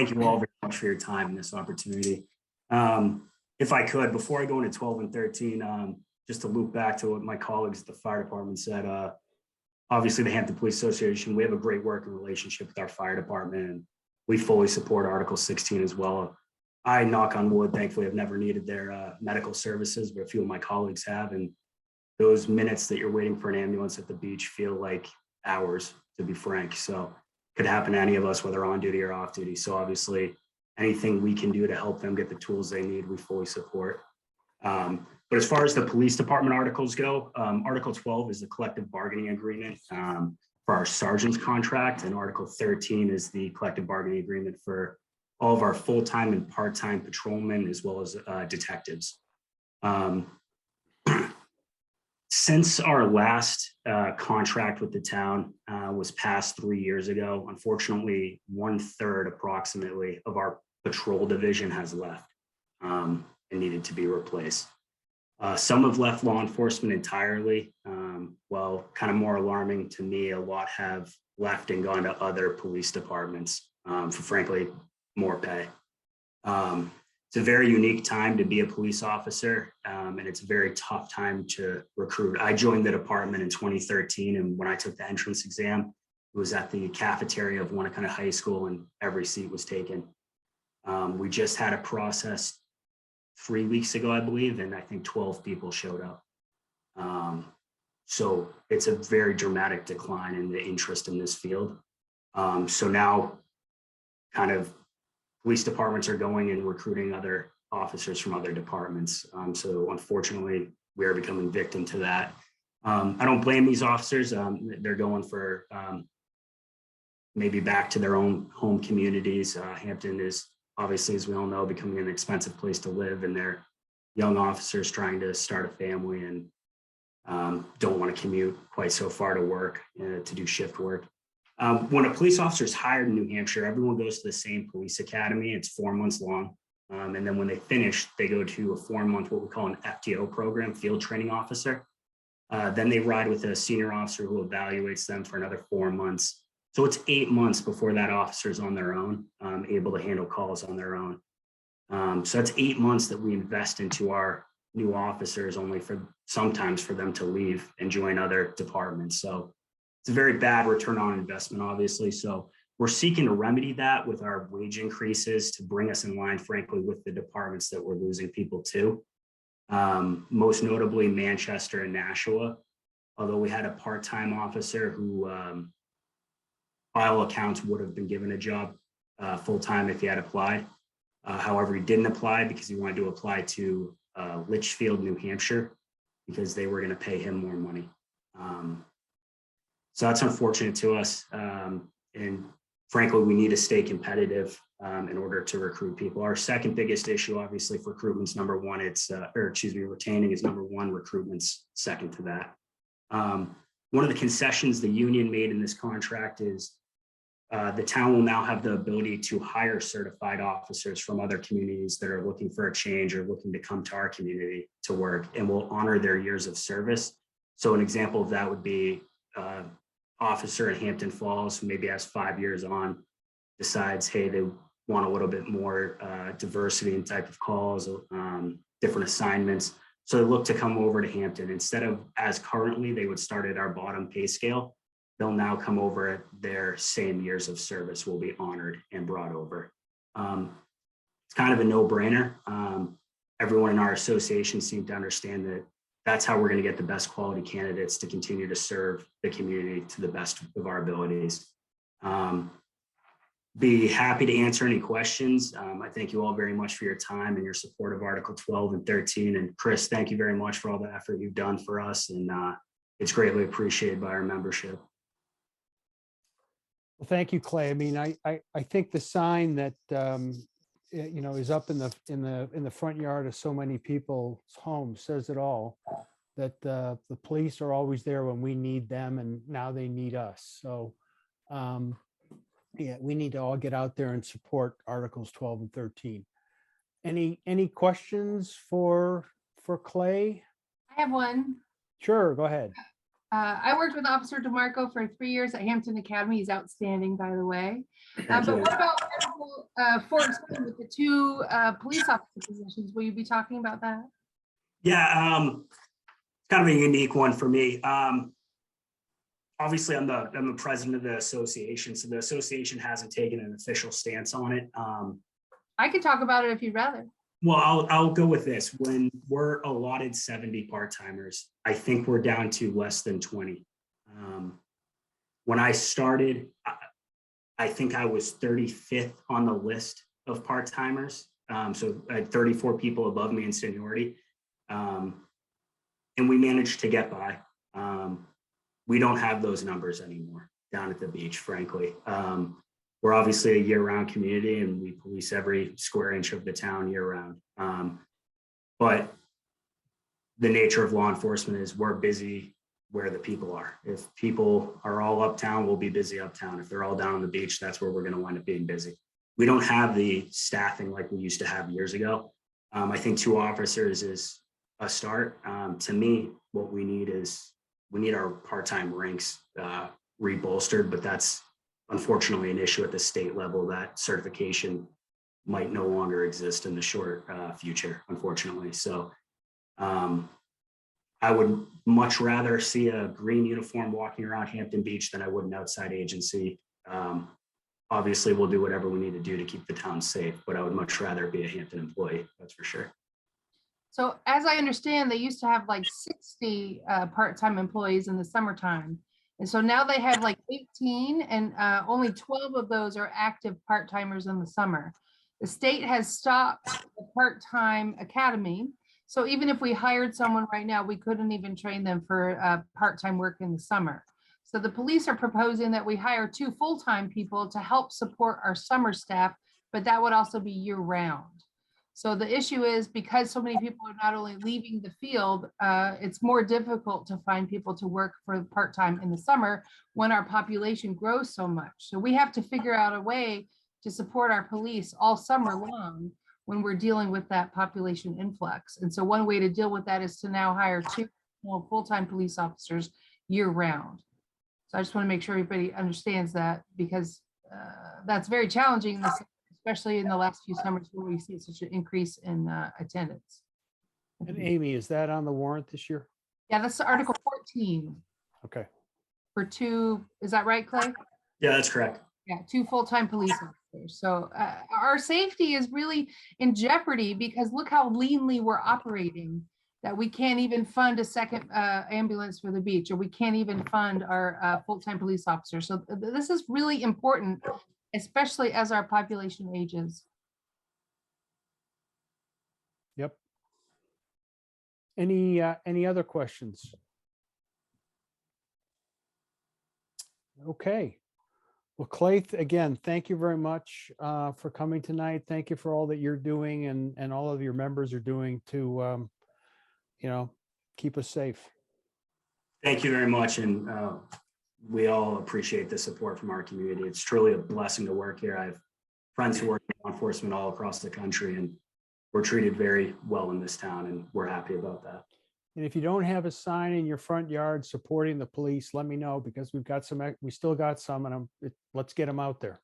Thank you all very much for your time and this opportunity. If I could, before I go into 12 and 13, just to loop back to what my colleagues at the fire department said, obviously the Hampton Police Association, we have a great working relationship with our fire department, and we fully support Article 16 as well. I, knock on wood, thankfully have never needed their medical services, but a few of my colleagues have, and those minutes that you're waiting for an ambulance at the beach feel like hours, to be frank. So could happen to any of us, whether on duty or off duty. So obviously anything we can do to help them get the tools they need, we fully support. But as far as the police department articles go, Article 12 is the collective bargaining agreement for our sergeant's contract, and Article 13 is the collective bargaining agreement for all of our full-time and part-time patrolmen, as well as detectives. Since our last contract with the town was passed 3 years ago, unfortunately, 1/3 approximately of our patrol division has left and needed to be replaced. Some have left law enforcement entirely. Well, kind of more alarming to me, a lot have left and gone to other police departments for frankly more pay. It's a very unique time to be a police officer, and it's a very tough time to recruit. I joined the department in 2013, and when I took the entrance exam, it was at the cafeteria of Wanacunta High School, and every seat was taken. We just had a process 3 weeks ago, I believe, and I think 12 people showed up. So it's a very dramatic decline in the interest in this field. So now kind of police departments are going and recruiting other officers from other departments. So unfortunately, we are becoming victim to that. I don't blame these officers. They're going for maybe back to their own home communities. Hampton is obviously, as we all know, becoming an expensive place to live, and they're young officers trying to start a family and don't want to commute quite so far to work, to do shift work. When a police officer is hired in New Hampshire, everyone goes to the same police academy. It's 4 months long. And then when they finish, they go to a 4-month, what we call an FTO program, field training officer. Then they ride with a senior officer who evaluates them for another 4 months. So it's 8 months before that officer is on their own, able to handle calls on their own. So that's 8 months that we invest into our new officers, only for sometimes for them to leave and join other departments. So it's a very bad return on investment, obviously. So we're seeking to remedy that with our wage increases to bring us in line, frankly, with the departments that we're losing people to. Most notably Manchester and Nashua, although we had a part-time officer who, by all accounts, would have been given a job full-time if he had applied. However, he didn't apply because he wanted to apply to Litchfield, New Hampshire, because they were going to pay him more money. So that's unfortunate to us. And frankly, we need to stay competitive in order to recruit people. Our second biggest issue, obviously, for recruitment's number one. Retaining is number one. Recruitment's second to that. One of the concessions the union made in this contract is the town will now have the ability to hire certified officers from other communities that are looking for a change or looking to come to our community to work, and will honor their years of service. So an example of that would be officer in Hampton Falls who maybe has 5 years on, decides, hey, they want a little bit more diversity in type of calls, different assignments. So they look to come over to Hampton. Instead of, as currently, they would start at our bottom pay scale, they'll now come over at their same years of service will be honored and brought over. It's kind of a no-brainer. Everyone in our association seemed to understand that that's how we're going to get the best quality candidates to continue to serve the community to the best of our abilities. Be happy to answer any questions. I thank you all very much for your time and your support of Article 12 and 13. And Chris, thank you very much for all the effort you've done for us. And it's greatly appreciated by our membership. Well, thank you, Clay. I mean, I think the sign that is up in the front yard of so many people's homes says it all. That the police are always there when we need them, and now they need us. So, yeah, we need to all get out there and support Articles 12 and 13. Any questions for Clay? I have one. Sure, go ahead. I worked with Officer DeMarco for 3 years at Hampton Academy. He's outstanding, by the way. But what about Fort Smith with the two police officer positions, will you be talking about that? Yeah, it's kind of a unique one for me. Obviously, I'm the president of the association, so the association hasn't taken an official stance on it. I could talk about it if you'd rather. Well, I'll go with this. When we're allotted 70 part-timers, I think we're down to less than 20. When I started, I think I was 35th on the list of part-timers. So I had 34 people above me in seniority. And we managed to get by. We don't have those numbers anymore down at the beach, frankly. We're obviously a year-round community and we police every square inch of the town year-round. But the nature of law enforcement is we're busy where the people are. If people are all uptown, we'll be busy uptown. If they're all down on the beach, that's where we're going to wind up being busy. We don't have the staffing like we used to have years ago. I think 2 officers is a start. To me, what we need is we need our part-time ranks rebolstered, but that's unfortunately an issue at the state level. That certification might no longer exist in the short future, unfortunately. So I would much rather see a green uniform walking around Hampton Beach than I would an outside agency. Obviously, we'll do whatever we need to do to keep the town safe, but I would much rather be a Hampton employee, that's for sure. So as I understand, they used to have like 60 part-time employees in the summertime. And so now they have like 18 and only 12 of those are active part-timers in the summer. The state has stopped the part-time academy. So even if we hired someone right now, we couldn't even train them for part-time work in the summer. So the police are proposing that we hire 2 full-time people to help support our summer staff, but that would also be year-round. So the issue is because so many people are not only leaving the field, it's more difficult to find people to work for part-time in the summer when our population grows so much. So we have to figure out a way to support our police all summer long when we're dealing with that population influx. And so one way to deal with that is to now hire 2 full-time police officers year-round. So I just want to make sure everybody understands that because that's very challenging, especially in the last few summers where we see such an increase in attendance. And Amy, is that on the warrant this year? Yeah, that's Article 14 Okay. for 2, is that right, Clay? Yeah, that's correct. Yeah, 2 full-time police officers. So our safety is really in jeopardy because look how leanly we're operating, that we can't even fund a second ambulance for the beach, or we can't even fund our full-time police officers. So this is really important, especially as our population ages. Yep. Any other questions? Okay. Well, Clay, again, thank you very much for coming tonight. Thank you for all that you're doing and all of your members are doing to, keep us safe. Thank you very much. And we all appreciate the support from our community. It's truly a blessing to work here. I have friends who work in law enforcement all across the country, and we're treated very well in this town, and we're happy about that. And if you don't have a sign in your front yard supporting the police, let me know because we still got some, and let's get them out there.